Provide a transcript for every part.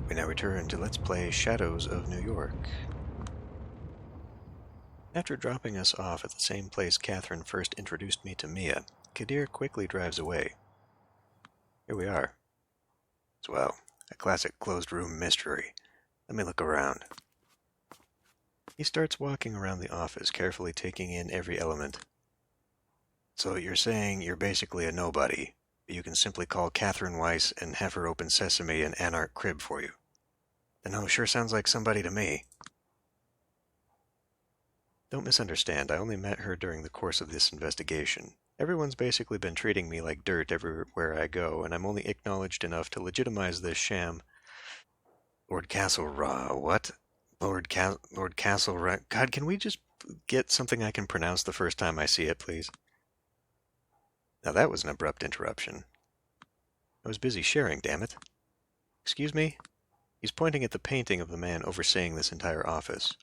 We now return to Let's Play Shadows of New York. After dropping us off at the same place Catherine first introduced me to Mia, Kadir quickly drives away. Here we are. Well, a classic closed-room mystery. Let me look around. He starts walking around the office, carefully taking in every element. So you're saying you're basically a nobody, but you can simply call Catherine Weiss and have her open sesame and Anarch crib for you. The no sure sounds like somebody to me. Don't misunderstand, I only met her during the course of this investigation. Everyone's basically been treating me like dirt everywhere I go, and I'm only acknowledged enough to legitimize this sham. Lord Castlereagh, what? Lord Castlereagh. God, can we just get something I can pronounce the first time I see it, please? Now that was an abrupt interruption. I was busy sharing, damn it. Excuse me? He's pointing at the painting of the man overseeing this entire office.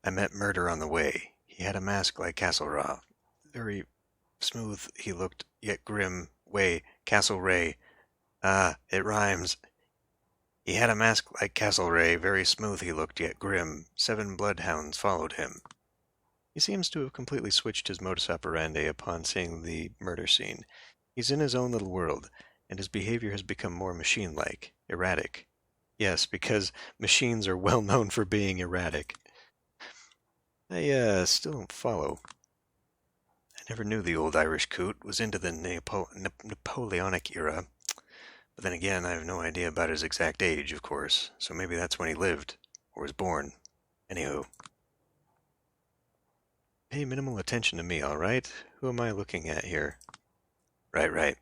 I met Murder on the way. He had a mask like Castlereagh. Very smooth he looked, yet grim. Castlereagh. Ah, it rhymes. He had a mask like Castlereagh. Very smooth he looked, yet grim. 7 bloodhounds followed him. He seems to have completely switched his modus operandi upon seeing the murder scene. He's in his own little world, and his behavior has become more machine-like, erratic. Yes, because machines are well known for being erratic. I still don't follow. I never knew the old Irish coot was into the Napoleonic era. But then again, I have no idea about his exact age, of course, so maybe that's when he lived, or was born. Anywho. Pay minimal attention to me, alright? Who am I looking at here? Right.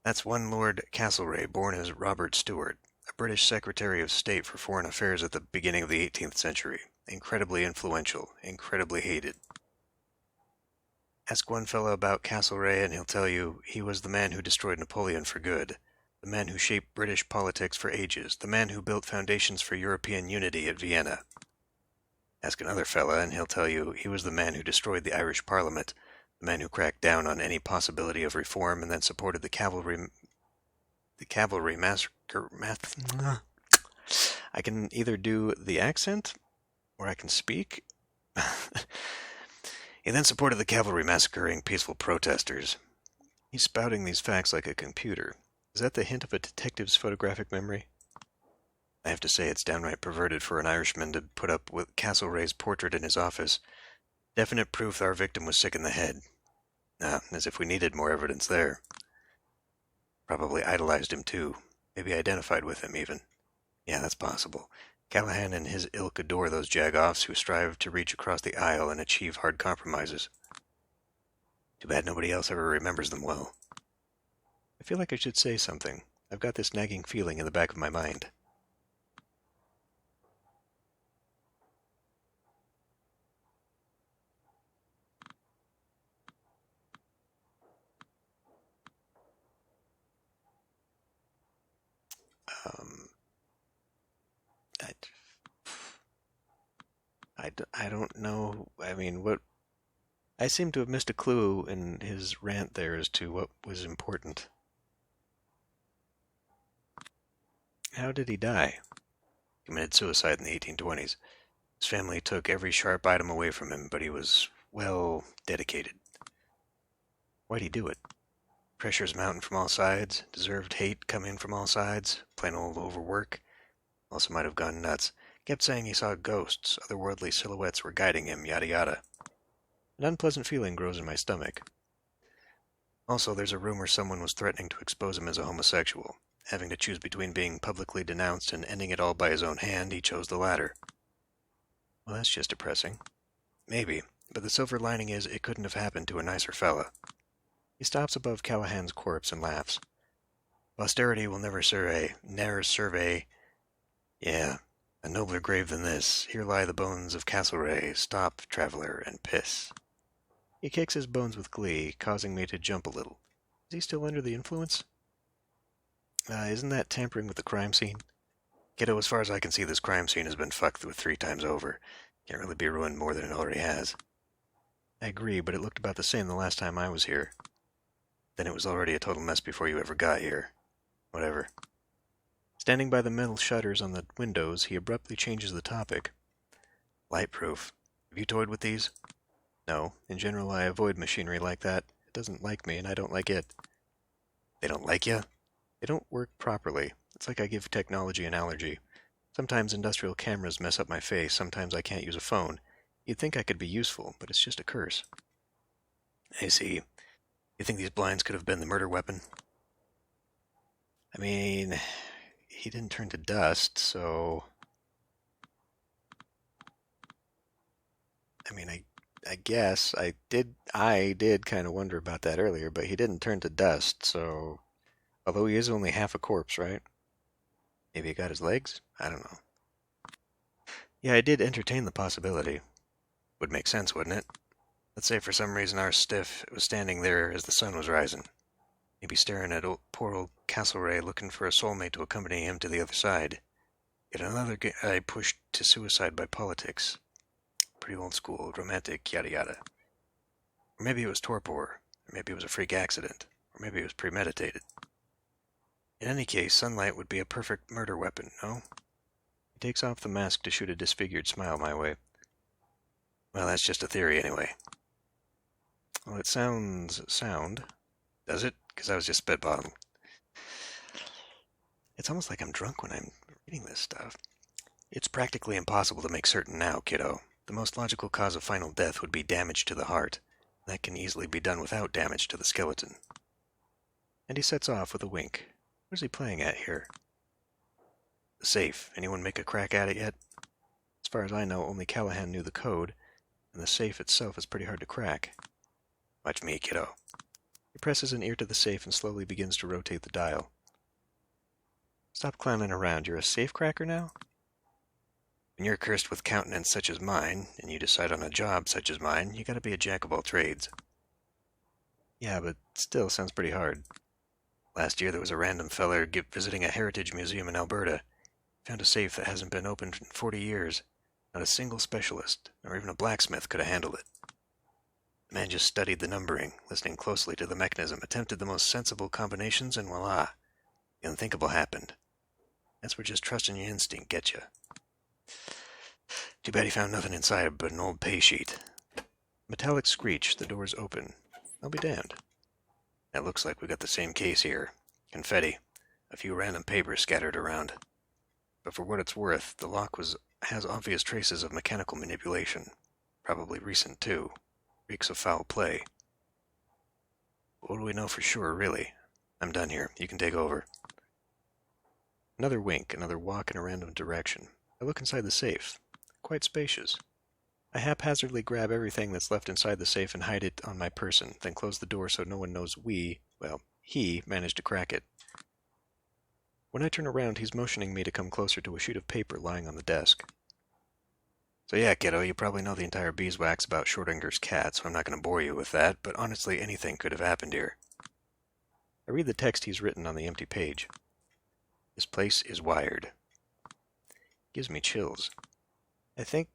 That's one Lord Castlereagh, born as Robert Stewart, a British Secretary of State for Foreign Affairs at the beginning of the 18th century. Incredibly influential, incredibly hated. Ask one fellow about Castlereagh and he'll tell you he was the man who destroyed Napoleon for good, the man who shaped British politics for ages, the man who built foundations for European unity at Vienna. Ask another fella and he'll tell you he was the man who destroyed the Irish Parliament, the man who cracked down on any possibility of reform and then supported the cavalry massacre. I can either do the accent or I can speak. He then supported the cavalry massacring peaceful protesters. He's spouting these facts like a computer. Is that the hint of a detective's photographic memory? I have to say it's downright perverted for an Irishman to put up with Castlereagh's portrait in his office. Definite proof our victim was sick in the head. As if we needed more evidence there. Probably idolized him too. Maybe identified with him even. Yeah, that's possible. Callahan and his ilk adore those jagoffs who strive to reach across the aisle and achieve hard compromises. Too bad nobody else ever remembers them well. I feel like I should say something. I've got this nagging feeling in the back of my mind. I don't know. I mean, what... I seem to have missed a clue in his rant there as to what was important. How did he die? He committed suicide in the 1820s. His family took every sharp item away from him, but he was, well, dedicated. Why'd he do it? Pressures mounting from all sides, deserved hate coming from all sides, plain old overwork. Also might have gone nuts. Kept saying he saw ghosts, otherworldly silhouettes were guiding him, yada yada. An unpleasant feeling grows in my stomach. Also, there's a rumor someone was threatening to expose him as a homosexual. Having to choose between being publicly denounced and ending it all by his own hand, he chose the latter. Well, that's just depressing. Maybe, but the silver lining is it couldn't have happened to a nicer fella. He stops above Callahan's corpse and laughs. Posterity will never survey. Yeah, a nobler grave than this. Here lie the bones of Castlereagh. Stop, traveler, and piss. He kicks his bones with glee, causing me to jump a little. Is he still under the influence? Isn't that tampering with the crime scene? Kiddo, as far as I can see, this crime scene has been fucked with 3 times over. Can't really be ruined more than it already has. I agree, but it looked about the same the last time I was here. Then it was already a total mess before you ever got here. Whatever. Standing by the metal shutters on the windows, he abruptly changes the topic. Lightproof. Have you toyed with these? No. In general, I avoid machinery like that. It doesn't like me, and I don't like it. They don't like you? They don't work properly. It's like I give technology an allergy. Sometimes industrial cameras mess up my face, sometimes I can't use a phone. You'd think I could be useful, but it's just a curse. I see. You think these blinds could have been the murder weapon? I mean, he didn't turn to dust, so... I guess I did kind of wonder about that earlier, but he didn't turn to dust, so... Although he is only half a corpse, right? Maybe he got his legs? I don't know. Yeah, I did entertain the possibility. Would make sense, wouldn't it? Let's say for some reason our stiff was standing there as the sun was rising. Maybe staring at poor old Castlereagh looking for a soulmate to accompany him to the other side. Yet another guy pushed to suicide by politics. Pretty old school, romantic, yada yada. Or maybe it was torpor. Or maybe it was a freak accident. Or maybe it was premeditated. In any case, sunlight would be a perfect murder weapon, no? He takes off the mask to shoot a disfigured smile my way. Well, that's just a theory anyway. Well, it sounds sound. Does it? Because I was just spitballing. It's almost like I'm drunk when I'm reading this stuff. It's practically impossible to make certain now, kiddo. The most logical cause of final death would be damage to the heart. That can easily be done without damage to the skeleton. And he sets off with a wink. Where's he playing at here? The safe. Anyone make a crack at it yet? As far as I know, only Callahan knew the code, and the safe itself is pretty hard to crack. Watch me, kiddo. He presses an ear to the safe and slowly begins to rotate the dial. Stop clowning around. You're a safe cracker now? When you're cursed with countenance such as mine, and you decide on a job such as mine, you gotta be a jack of all trades. Yeah, but still sounds pretty hard. Last year there was a random feller visiting a heritage museum in Alberta. Found a safe that hasn't been opened in 40 years. Not a single specialist, nor even a blacksmith, could have handled it. The man just studied the numbering, listening closely to the mechanism, attempted the most sensible combinations, and voila, the unthinkable happened. That's where just trusting your instinct gets you. Too bad he found nothing inside but an old pay sheet. Metallic screech, the doors open. I'll be damned. That looks like we got the same case here. Confetti. A few random papers scattered around. But for what it's worth, the lock has obvious traces of mechanical manipulation. Probably recent, too. Reeks of foul play. What do we know for sure, really? I'm done here. You can take over. Another wink, another walk in a random direction. I look inside the safe. Quite spacious. I haphazardly grab everything that's left inside the safe and hide it on my person, then close the door so no one knows he managed to crack it. When I turn around, he's motioning me to come closer to a sheet of paper lying on the desk. So yeah, kiddo, you probably know the entire beeswax about Schrodinger's cat, so I'm not going to bore you with that, but honestly, anything could have happened here. I read the text he's written on the empty page. This place is wired. Gives me chills. I think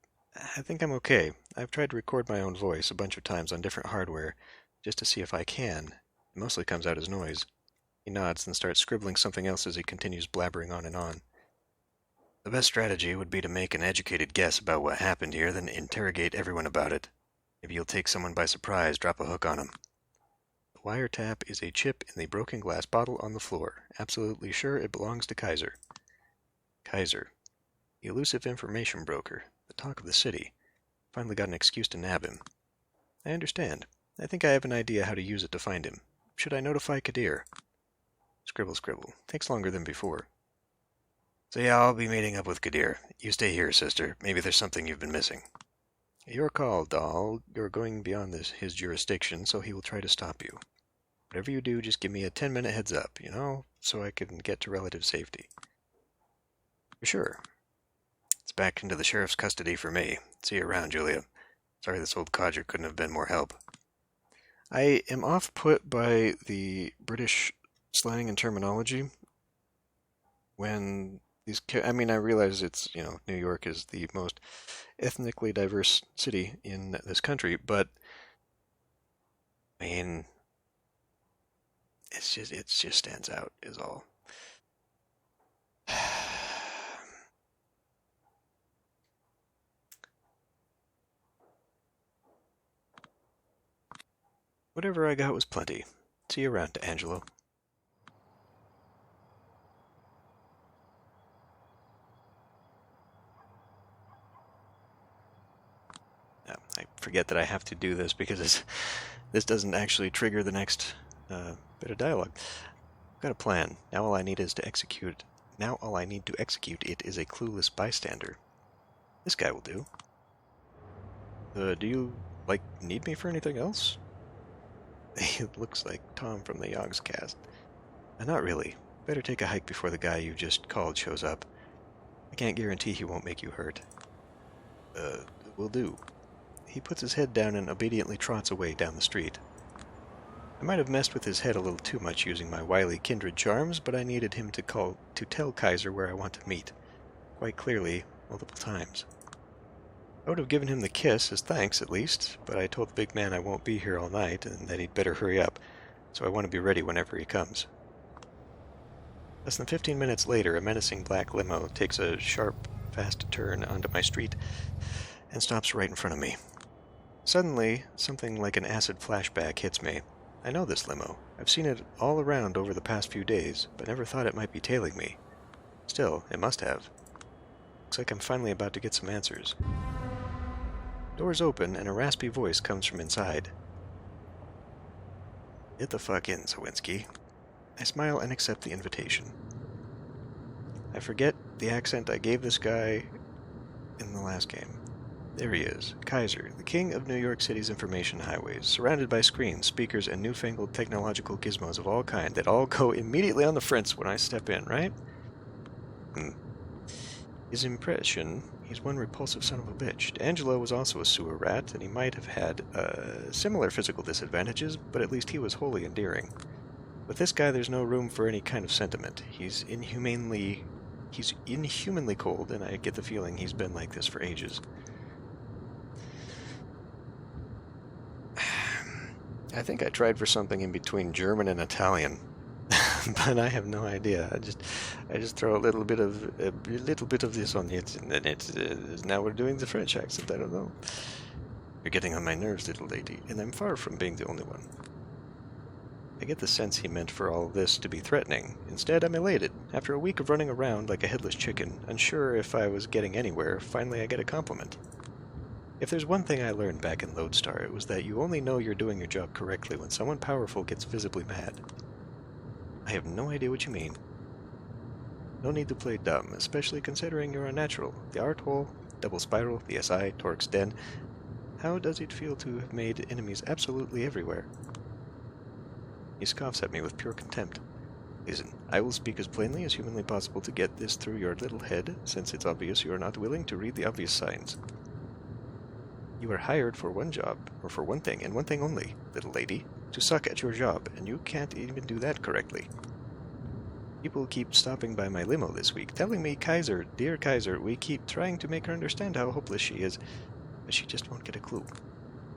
I'm okay. I've tried to record my own voice a bunch of times on different hardware, just to see if I can. It mostly comes out as noise. He nods and starts scribbling something else as he continues blabbering on and on. The best strategy would be to make an educated guess about what happened here, then interrogate everyone about it. Maybe you'll take someone by surprise, drop a hook on them. The wiretap is a chip in the broken glass bottle on the floor. Absolutely sure it belongs to Kaiser. Kaiser. The elusive information broker, the talk of the city. Finally got an excuse to nab him. I understand. I think I have an idea how to use it to find him. Should I notify Kadir? Scribble, scribble. Takes longer than before. So yeah, I'll be meeting up with Kadir. You stay here, sister. Maybe there's something you've been missing. Your call, doll. You're going beyond his jurisdiction, so he will try to stop you. Whatever you do, just give me a 10-minute heads up, so I can get to relative safety. For sure. It's back into the sheriff's custody for me. See you around, Julia. Sorry this old codger couldn't have been more help. I am off-put by the British slang and terminology. When I realize it's, New York is the most ethnically diverse city in this country, but, it just stands out, is all. Whatever I got was plenty. See you around, Angelo. I forget that I have to do this because this doesn't actually trigger the next bit of dialogue. I've got a plan. Now all I need to execute it is a clueless bystander. This guy will do. Do you, need me for anything else? He looks like Tom from the Yogscast. Not really. Better take a hike before the guy you just called shows up. I can't guarantee he won't make you hurt. Will do. He puts his head down and obediently trots away down the street. I might have messed with his head a little too much using my wily kindred charms, but I needed him to tell Kaiser where I want to meet. Quite clearly, multiple times. I would have given him the kiss as thanks, at least, but I told the big man I won't be here all night and that he'd better hurry up, so I want to be ready whenever he comes. Less than 15 minutes later, a menacing black limo takes a sharp, fast turn onto my street and stops right in front of me. Suddenly, something like an acid flashback hits me. I know this limo. I've seen it all around over the past few days, but never thought it might be tailing me. Still, it must have. Looks like I'm finally about to get some answers. Doors open, and a raspy voice comes from inside. Get the fuck in, Zawinski. I smile and accept the invitation. I forget the accent I gave this guy in the last game. There he is, Kaiser, the king of New York City's information highways, surrounded by screens, speakers, and newfangled technological gizmos of all kind that all go immediately on the fritz when I step in, right? His impression, he's one repulsive son of a bitch. Angelo was also a sewer rat, and he might have had similar physical disadvantages, but at least he was wholly endearing. With this guy, there's no room for any kind of sentiment. He's inhumanly cold, and I get the feeling he's been like this for ages. I think I tried for something in between German and Italian, but I have no idea. I just throw a little bit of this on it, and then now we're doing the French accent. I don't know. You're getting on my nerves, little lady, and I'm far from being the only one. I get the sense he meant for all this to be threatening. Instead, I'm elated. After a week of running around like a headless chicken, unsure if I was getting anywhere, finally I get a compliment. If there's one thing I learned back in Lodestar, it was that you only know you're doing your job correctly when someone powerful gets visibly mad. I have no idea what you mean. No need to play dumb, especially considering you're unnatural. The art hole, double spiral, the SI, Torque's den. How does it feel to have made enemies absolutely everywhere? He scoffs at me with pure contempt. Listen, I will speak as plainly as humanly possible to get this through your little head, since it's obvious you are not willing to read the obvious signs. You are hired for one job, or for one thing, and one thing only, little lady, to suck at your job, and you can't even do that correctly. People keep stopping by my limo this week, telling me, Kaiser, dear Kaiser, we keep trying to make her understand how hopeless she is, but she just won't get a clue.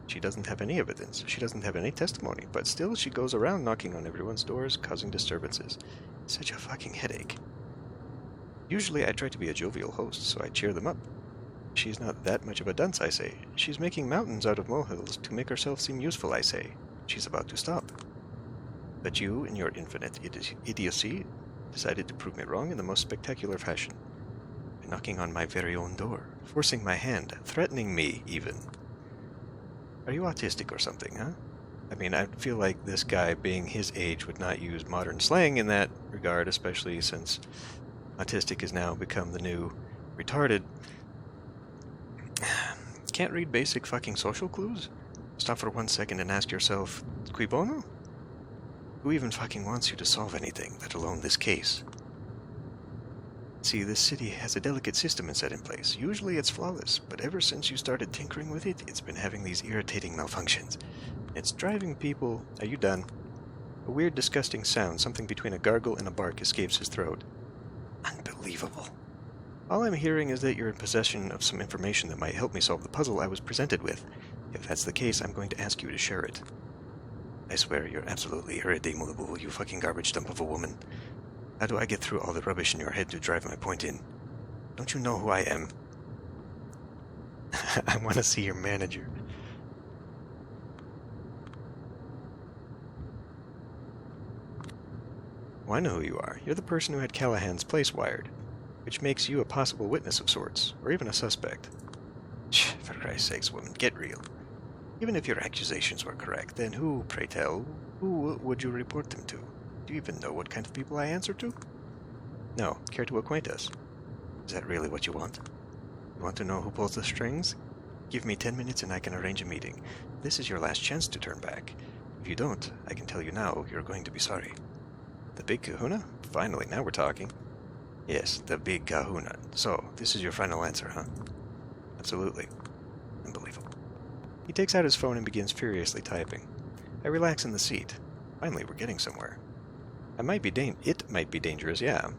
She doesn't have any evidence, she doesn't have any testimony, but still she goes around knocking on everyone's doors, causing disturbances. Such a fucking headache. Usually I try to be a jovial host, so I cheer them up. She's not that much of a dunce, I say. She's making mountains out of molehills to make herself seem useful, I say. She's about to stop. But you, in your infinite idiocy, decided to prove me wrong in the most spectacular fashion. By knocking on my very own door, forcing my hand, threatening me, even. Are you autistic or something, huh? I mean, I feel like this guy, being his age, would not use modern slang in that regard, especially since autistic has now become the new retarded. Can't read basic fucking social clues? Stop for 1 second and ask yourself, cui bono? Who even fucking wants you to solve anything, let alone this case? See, this city has a delicate system set in place. Usually it's flawless, but ever since you started tinkering with it, it's been having these irritating malfunctions. It's driving people... Are you done? A weird, disgusting sound, something between a gargle and a bark, escapes his throat. Unbelievable. All I'm hearing is that you're in possession of some information that might help me solve the puzzle I was presented with. If that's the case, I'm going to ask you to share it. I swear you're absolutely irredeemable, you fucking garbage dump of a woman. How do I get through all the rubbish in your head to drive my point in? Don't you know who I am? I want to see your manager. Well, I know who you are. You're the person who had Callahan's place wired, which makes you a possible witness of sorts, or even a suspect. For Christ's sakes, woman, get real. Even if your accusations were correct, then who, pray tell, who would you report them to? Do you even know what kind of people I answer to? No. Care to acquaint us? Is that really what you want? You want to know who pulls the strings? Give me 10 minutes and I can arrange a meeting. This is your last chance to turn back. If you don't, I can tell you now, you're going to be sorry. The big kahuna? Finally, now we're talking. Yes, the big kahuna. So, this is your final answer, huh? Absolutely. Unbelievable. He takes out his phone and begins furiously typing. I relax in the seat. Finally, we're getting somewhere. It might be dangerous, yeah,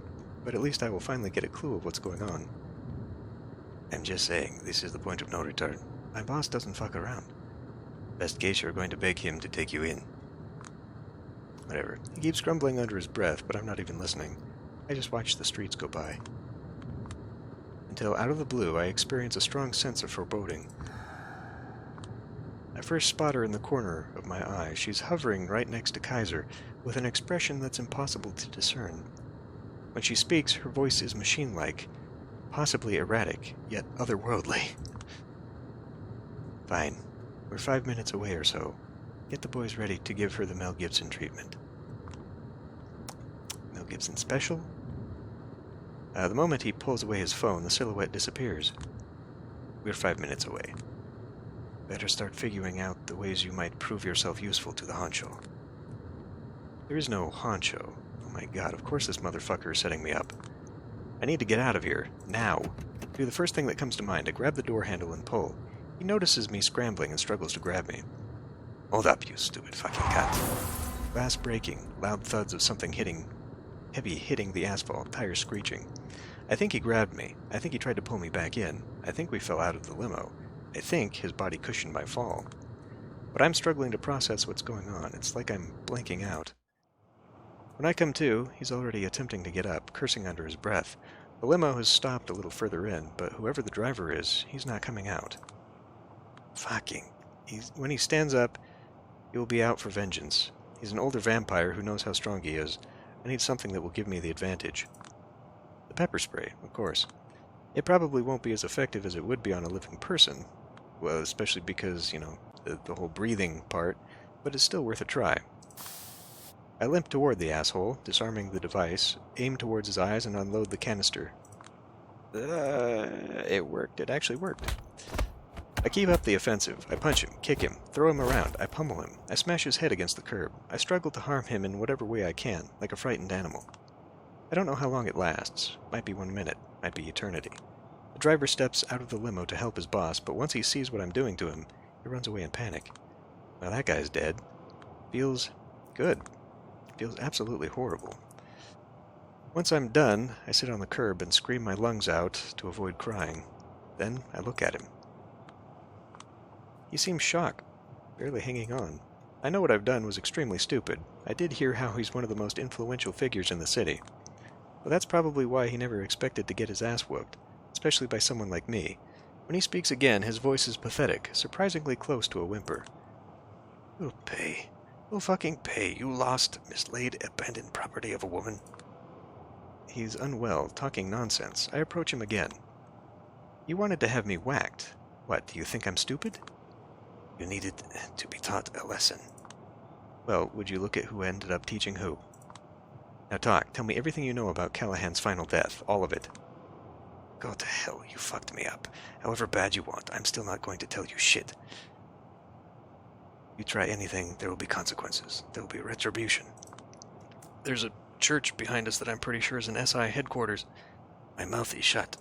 but at least I will finally get a clue of what's going on. I'm just saying, this is the point of no return. My boss doesn't fuck around. Best case, you're going to beg him to take you in. Whatever. He keeps grumbling under his breath, but I'm not even listening. I just watch the streets go by. Until, out of the blue, I experience a strong sense of foreboding. I first spot her in the corner of my eye. She's hovering right next to Kaiser, with an expression that's impossible to discern. When she speaks, her voice is machine-like, possibly erratic, yet otherworldly. Fine. We're 5 minutes away or so. Get the boys ready to give her the Mel Gibson treatment. Mel Gibson special? The moment he pulls away his phone, the silhouette disappears. We're 5 minutes away. Better start figuring out the ways you might prove yourself useful to the honcho. There is no honcho. Oh my god, of course this motherfucker is setting me up. I need to get out of here, now. Do the first thing that comes to mind. I grab the door handle and pull. He notices me scrambling and struggles to grab me. Hold up, you stupid fucking cunt. Glass breaking, loud thuds of something heavy hitting the asphalt, tires screeching. I think he grabbed me. I think he tried to pull me back in. I think we fell out of the limo. I think his body cushioned my fall. But I'm struggling to process what's going on. It's like I'm blanking out. When I come to, he's already attempting to get up, cursing under his breath. The limo has stopped a little further in, but whoever the driver is, he's not coming out. When he stands up, he will be out for vengeance. He's an older vampire who knows how strong he is. I need something that will give me the advantage. The pepper spray, of course. It probably won't be as effective as it would be on a living person. Well, especially because, the whole breathing part, but it's still worth a try. I limp toward the asshole, disarming the device, aim towards his eyes, and unload the canister. It worked. It actually worked. I keep up the offensive. I punch him, kick him, throw him around, I pummel him, I smash his head against the curb. I struggle to harm him in whatever way I can, like a frightened animal. I don't know how long it lasts. Might be 1 minute, might be eternity. The driver steps out of the limo to help his boss, but once he sees what I'm doing to him, he runs away in panic. Well, that guy's dead. Feels good. Feels absolutely horrible. Once I'm done, I sit on the curb and scream my lungs out to avoid crying. Then I look at him. He seems shocked, barely hanging on. I know what I've done was extremely stupid. I did hear how he's one of the most influential figures in the city. But that's probably why he never expected to get his ass whooped, especially by someone like me. When he speaks again, his voice is pathetic, surprisingly close to a whimper. You'll pay. You'll fucking pay, you lost, mislaid, abandoned property of a woman. He's unwell, talking nonsense. I approach him again. You wanted to have me whacked. What, do you think I'm stupid? You needed to be taught a lesson. Well, would you look at who ended up teaching who? Now talk, tell me everything you know about Callahan's final death, all of it. Go to hell, you fucked me up. However bad you want, I'm still not going to tell you shit. You try anything, there will be consequences. There will be retribution. There's a church behind us that I'm pretty sure is an SI headquarters. My mouth is shut.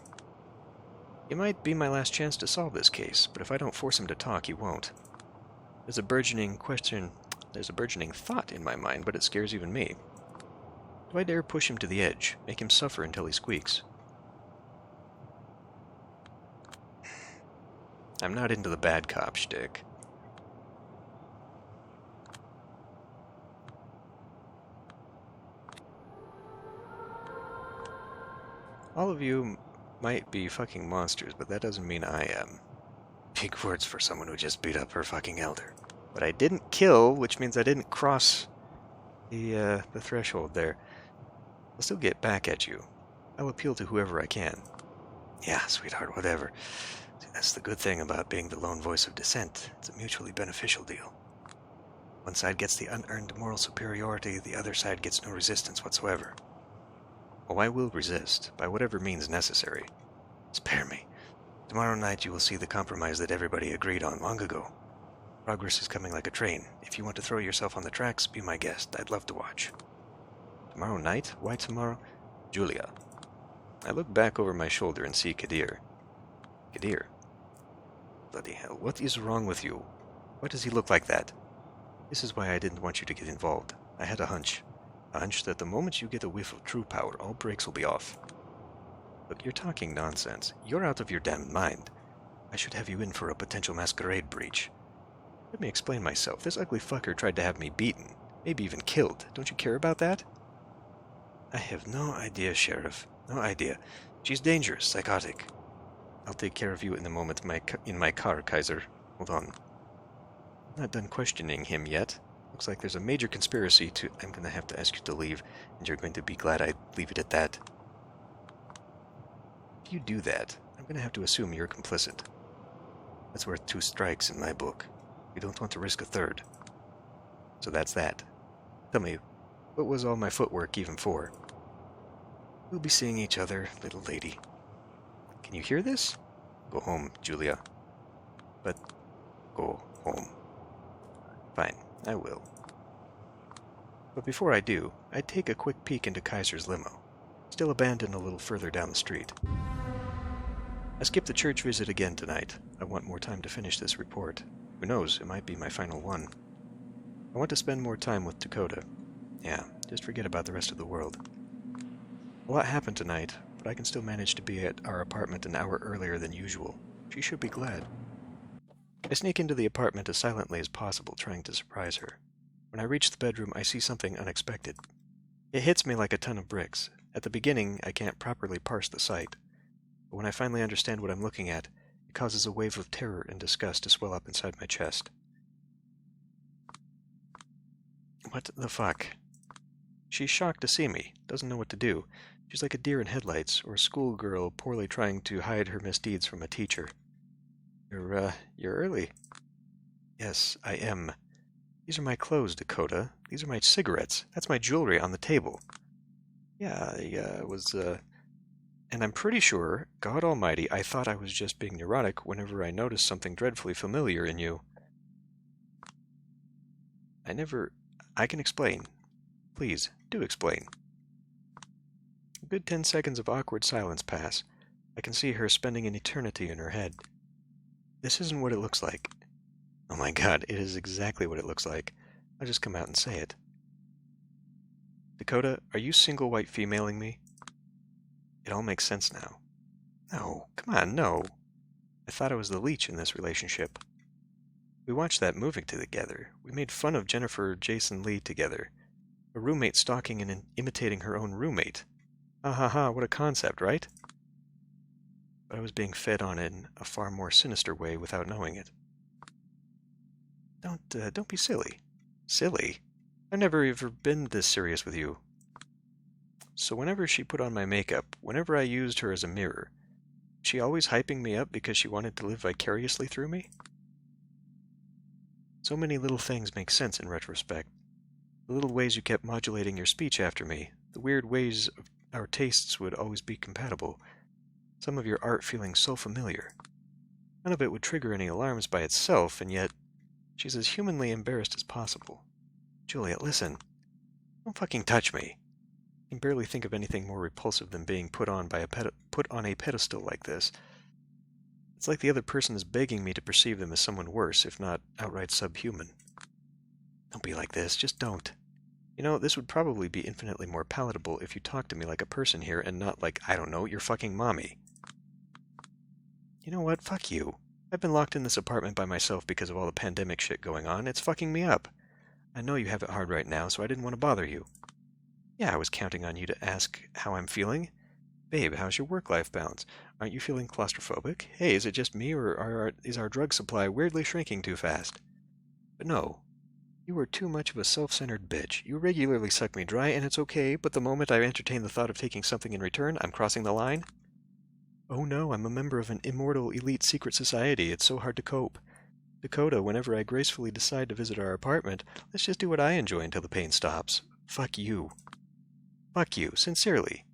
It might be my last chance to solve this case, but if I don't force him to talk, he won't. There's a burgeoning thought in my mind, but it scares even me. Do I dare push him to the edge, make him suffer until he squeaks? I'm not into the bad cop shtick. All of you might be fucking monsters, but that doesn't mean I am. Big words for someone who just beat up her fucking elder. But I didn't kill, which means I didn't cross the threshold there. I'll still get back at you. I'll appeal to whoever I can. Yeah, sweetheart, whatever. See, that's the good thing about being the lone voice of dissent. It's a mutually beneficial deal. One side gets the unearned moral superiority, the other side gets no resistance whatsoever. Oh, I will resist, by whatever means necessary. Spare me. Tomorrow night you will see the compromise that everybody agreed on long ago. Progress is coming like a train. If you want to throw yourself on the tracks, be my guest. I'd love to watch. Tomorrow night? Why tomorrow? Julia. I look back over my shoulder and see Kadir. Kadir? Bloody hell, what is wrong with you? Why does he look like that? This is why I didn't want you to get involved. I had a hunch. A hunch that the moment you get a whiff of true power, all brakes will be off. Look, you're talking nonsense. You're out of your damned mind. I should have you in for a potential masquerade breach. Let me explain myself. This ugly fucker tried to have me beaten, maybe even killed. Don't you care about that? I have no idea, Sheriff. No idea. She's dangerous, psychotic. I'll take care of you in a moment in my car, Kaiser. Hold on. I'm not done questioning him yet. Looks like there's a major conspiracy to... I'm going to have to ask you to leave, and you're going to be glad I leave it at that. If you do that, I'm going to have to assume you're complicit. That's worth 2 strikes in my book. You don't want to risk a third. So that's that. Tell me, what was all my footwork even for? We'll be seeing each other, little lady. Can you hear this? Go home, Julia. But go home. Fine, I will. But before I do, I'd take a quick peek into Kaiser's limo, still abandoned a little further down the street. I skipped the church visit again tonight. I want more time to finish this report. Who knows, it might be my final one. I want to spend more time with Dakota. Yeah, just forget about the rest of the world. A lot happened tonight, but I can still manage to be at our apartment an hour earlier than usual. She should be glad. I sneak into the apartment as silently as possible, trying to surprise her. When I reach the bedroom, I see something unexpected. It hits me like a ton of bricks. At the beginning, I can't properly parse the sight. But when I finally understand what I'm looking at, it causes a wave of terror and disgust to swell up inside my chest. What the fuck? She's shocked to see me, doesn't know what to do. She's like a deer in headlights, or a schoolgirl poorly trying to hide her misdeeds from a teacher. You're early. Yes, I am. These are my clothes, Dakota. These are my cigarettes. That's my jewelry on the table. Yeah, I was, And I'm pretty sure, God Almighty, I thought I was just being neurotic whenever I noticed something dreadfully familiar in you. I can explain. Please, do explain. A good 10 seconds of awkward silence pass. I can see her spending an eternity in her head. This isn't what it looks like. Oh my God, it is exactly what it looks like. I'll just come out and say it. Dakota, are you single white femaling me? It all makes sense now. No, come on, no. I thought I was the leech in this relationship. We watched that movie together. We made fun of Jennifer Jason Leigh together. A roommate stalking and imitating her own roommate. Ha ha ha, what a concept, right? But I was being fed on in a far more sinister way without knowing it. Don't be silly. Silly? I've never ever been this serious with you. So whenever she put on my makeup, whenever I used her as a mirror, was she always hyping me up because she wanted to live vicariously through me? So many little things make sense in retrospect. The little ways you kept modulating your speech after me, the weird ways our tastes would always be compatible, some of your art feeling so familiar. None of it would trigger any alarms by itself, and yet she's as humanly embarrassed as possible. Juliet, listen. Don't fucking touch me. I can barely think of anything more repulsive than being put on a pedestal like this. It's like the other person is begging me to perceive them as someone worse, if not outright subhuman. Don't be like this, just don't. You know, this would probably be infinitely more palatable if you talked to me like a person here and not like, I don't know, your fucking mommy. You know what? Fuck you. I've been locked in this apartment by myself because of all the pandemic shit going on. It's fucking me up. I know you have it hard right now, so I didn't want to bother you. Yeah, I was counting on you to ask how I'm feeling. Babe, how's your work-life balance? Aren't you feeling claustrophobic? Hey, is it just me, or is our drug supply weirdly shrinking too fast? But no. You are too much of a self-centered bitch. You regularly suck me dry, and it's okay, but the moment I entertain the thought of taking something in return, I'm crossing the line. Oh no, I'm a member of an immortal elite secret society. It's so hard to cope. Dakota, whenever I gracefully decide to visit our apartment, let's just do what I enjoy until the pain stops. Fuck you. Fuck you, sincerely.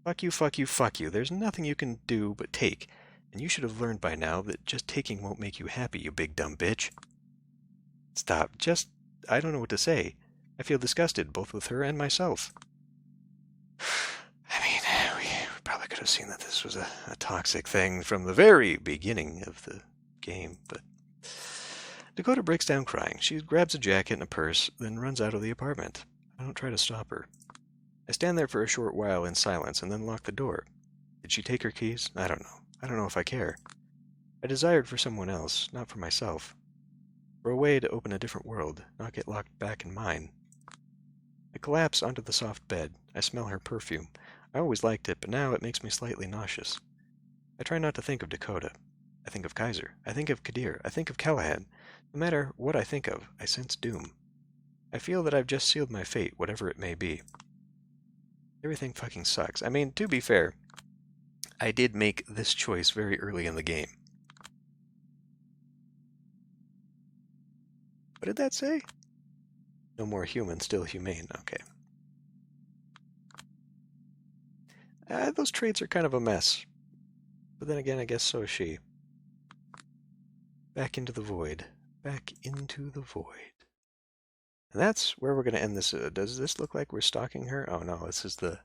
Fuck you, fuck you, fuck you. There's nothing you can do but take, and you should have learned by now that just taking won't make you happy, you big dumb bitch. Stop. I don't know what to say. I feel disgusted, both with her and myself. I mean, we probably could have seen that this was a toxic thing from the very beginning of the game, but... Dakota breaks down crying. She grabs a jacket and a purse, then runs out of the apartment. I don't try to stop her. I stand there for a short while in silence and then lock the door. Did she take her keys? I don't know. I don't know if I care. I desired for someone else, not for myself. For a way to open a different world, not get locked back in mine. I collapse onto the soft bed. I smell her perfume. I always liked it, but now it makes me slightly nauseous. I try not to think of Dakota. I think of Kaiser. I think of Kadir. I think of Callahan. No matter what I think of, I sense doom. I feel that I've just sealed my fate, whatever it may be. Everything fucking sucks. I mean, to be fair, I did make this choice very early in the game. What did that say? No more human, still humane. Okay. Those traits are kind of a mess. But then again, I guess so is she. Back into the void. Back into the void. And that's where we're going to end this. Does this look like we're stalking her? Oh no, this is the...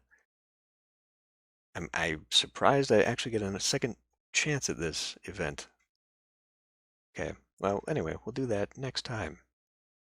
I'm surprised I actually get a second chance at this event. Okay, well, anyway, we'll do that next time.